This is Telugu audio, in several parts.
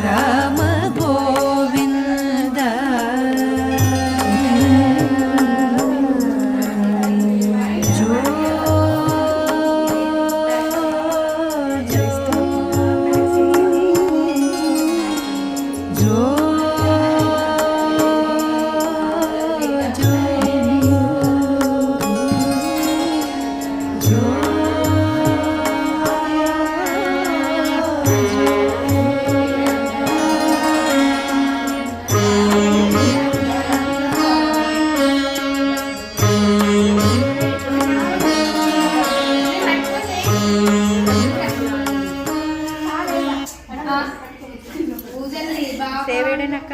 రామ గోవింద సేవేడనక్క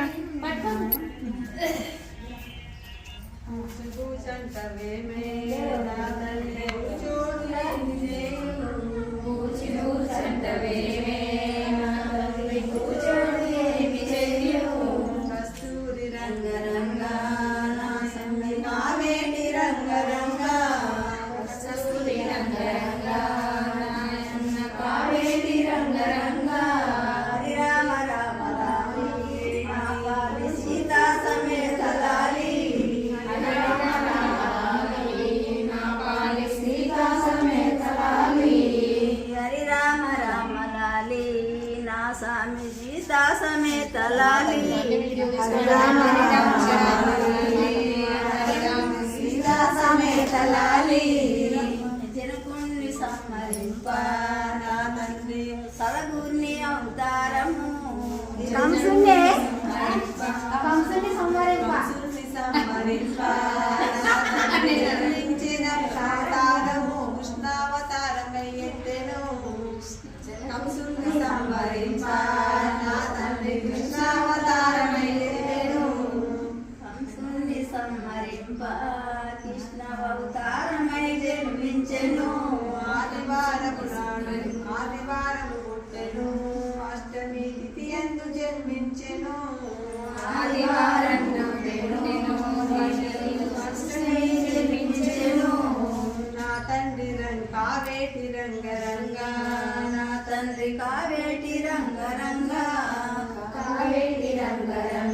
स्वामी सीता समेत लाली सीता समेत लाली తిరుకుండి సంహరింప నా తండ్రి సరగుణ్ణి అవతారము కంసుని సంహరింప నిర్మించిన అవతారము కృష్ణావతారమై ఎత్తెను కంసుని సంహరింప నా తండ్రి కృష్ణావతారమై ఎత్తెను కంసుని సంహరింప కృష్ణావతారమై జన్మించెను ఆదివారము నాడు ఆదివారము పుట్టెను అష్టమి తిథి యందు జన్మించెను ఆదివారం అష్టమి జన్మించెను నా తండ్రి కావేటి రంగరంగా నా తండ్రి కావేటి రంగరంగా కావేటి రంగరంగా